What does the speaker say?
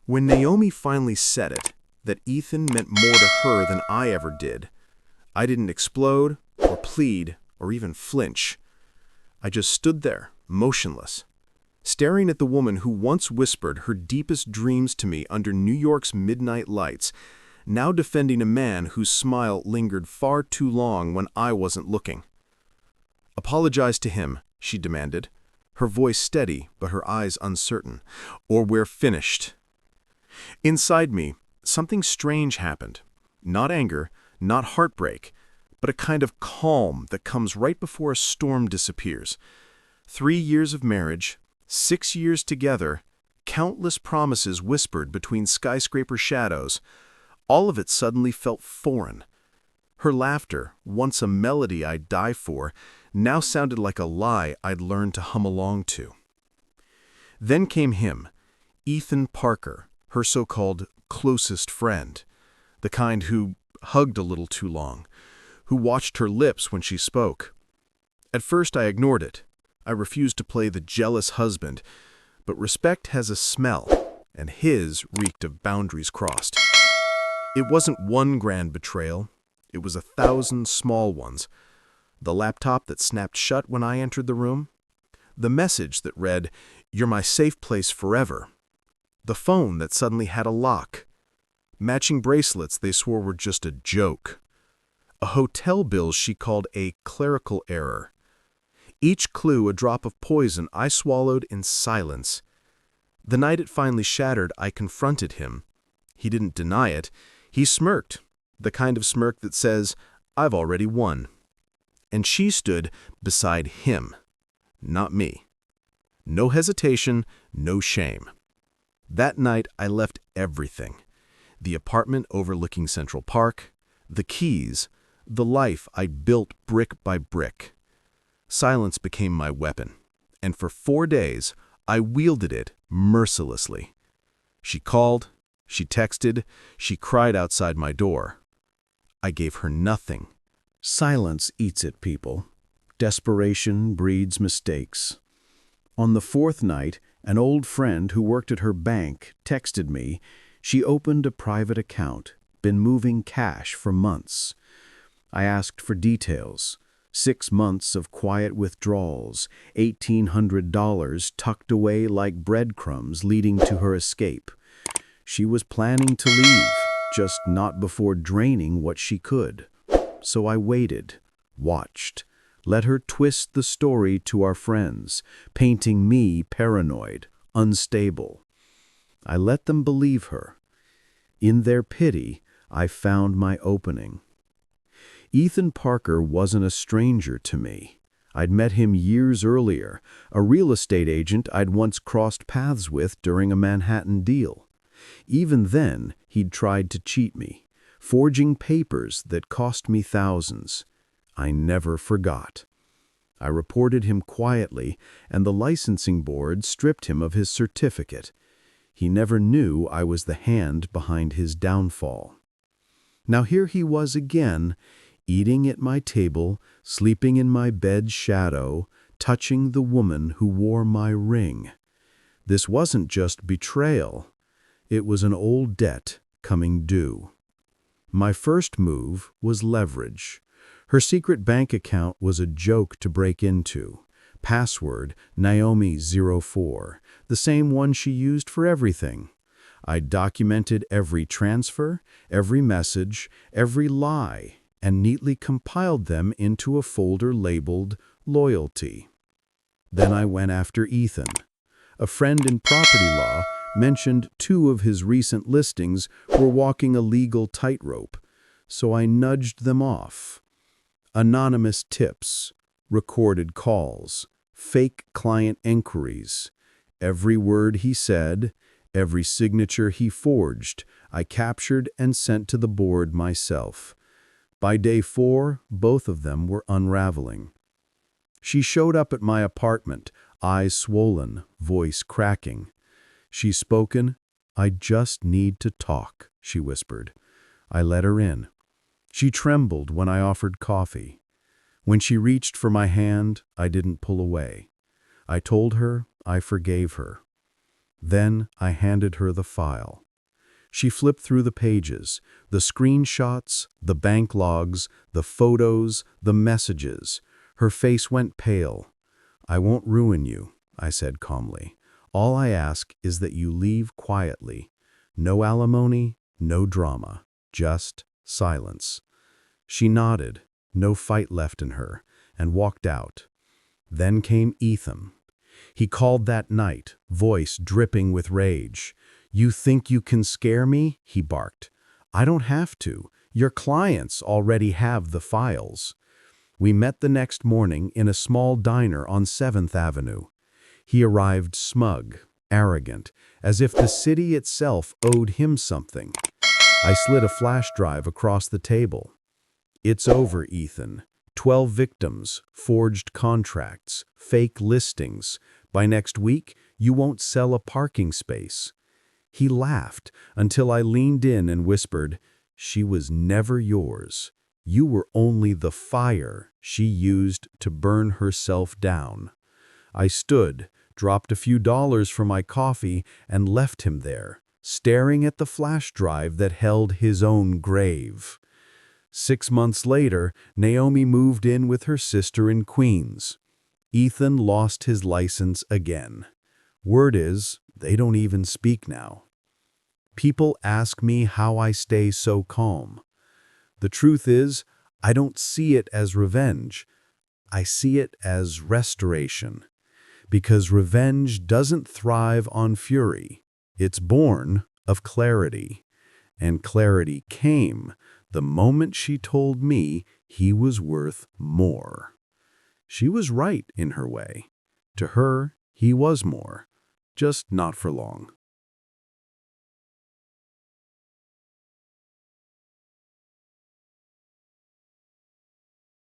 When Naomi finally said it, that Ethan meant more to her than I ever did, I didn't explode, or plead, or even flinch. I just stood there, motionless, staring at the woman who once whispered her deepest dreams to me under New York's midnight lights, now defending a man whose smile lingered far too long when I wasn't looking. "Apologize to him," she demanded, her voice steady but her eyes uncertain, "or we're finished." Inside me, something strange happened. Not anger, not heartbreak, but a kind of calm that comes right before a storm disappears. 3 years of marriage, 6 years together, countless promises whispered between skyscraper shadows. All of it suddenly felt foreign. Her laughter, once a melody I'd die for, now sounded like a lie I'd learned to hum along to. Then came him, Ethan Parker, her so-called closest friend, the kind who hugged a little too long, who watched her lips when she spoke. At first I ignored it. I refused to play the jealous husband, but respect has a smell, and his reeked of boundaries crossed. It wasn't one grand betrayal. It was 1,000 small ones. The laptop that snapped shut when I entered the room. The message that read, "You're my safe place forever." The phone that suddenly had a lock. Matching bracelets they swore were just a joke. A hotel bill she called a clerical error. Each clue a drop of poison I swallowed in silence. The night it finally shattered, I confronted him. He didn't deny it. He smirked, the kind of smirk that says, "I've already won." And she stood beside him, not me. No hesitation, no shame. That night I left everything. The apartment overlooking Central Park, the keys, the life I'd built brick by brick. Silence became my weapon, and for 4 days I wielded it mercilessly. She called, she texted, she cried outside my door. I gave her nothing. Silence eats at people. Desperation breeds mistakes. On the 4th night, an old friend who worked at her bank texted me. She opened a private account, been moving cash for months. I asked for details. 6 months of quiet withdrawals, $1,800 tucked away like breadcrumbs leading to her escape. She was planning to leave, just not before draining what she could. So I waited, watched, let her twist the story to our friends, painting me paranoid, unstable. I let them believe her. In their pity, I found my opening. Ethan Parker wasn't a stranger to me. I'd met him years earlier, a real estate agent I'd once crossed paths with during a Manhattan deal. Even then, he'd tried to cheat me, forging papers that cost me thousands. I never forgot. I reported him quietly, and the licensing board stripped him of his certificate. He never knew I was the hand behind his downfall. Now here he was again, eating at my table, sleeping in my bed's shadow, touching the woman who wore my ring. This wasn't just betrayal. It was an old debt coming due. My first move was leverage. Her secret bank account was a joke to break into. Password, Naomi04, the same one she used for everything. I documented every transfer, every message, every lie, and neatly compiled them into a folder labeled Loyalty. Then I went after Ethan. A friend in property law mentioned 2 of his recent listings were walking a legal tightrope, so I nudged them off. Anonymous tips, recorded calls, fake client inquiries. Every word he said, every signature he forged, I captured and sent to the board myself. By day 4, both of them were unraveling. She showed up at my apartment, eyes swollen, voice cracking. She's spoken. "I just need to talk," she whispered. I let her in. She trembled when I offered coffee. When she reached for my hand, I didn't pull away. I told her I forgave her. Then I handed her the file. She flipped through the pages, the screenshots, the bank logs, the photos, the messages. Her face went pale. "I won't ruin you," I said calmly. "All I ask is that you leave quietly. No alimony, no drama, just silence." She nodded, no fight left in her, and walked out. Then came Ethan. He called that night, voice dripping with rage. "You think you can scare me?" he barked. "I don't have to. Your clients already have the files." We met the next morning in a small diner on 7th Avenue. He arrived smug, arrogant, as if the city itself owed him something. I slid a flash drive across the table. "It's over, Ethan. 12 victims, forged contracts, fake listings. By next week, you won't sell a parking space." He laughed until I leaned in and whispered, "She was never yours. You were only the fire she used to burn herself down." I stood, dropped a few dollars for my coffee, and left him there, staring at the flash drive that held his own grave. 6 months later, Naomi moved in with her sister in Queens. Ethan lost his license again. Word is, they don't even speak now. People ask me how I stay so calm. The truth is, I don't see it as revenge. I see it as restoration. Because revenge doesn't thrive on fury. It's born of clarity. And clarity came the moment she told me he was worth more. She was right in her way. To her, he was more, just not for long.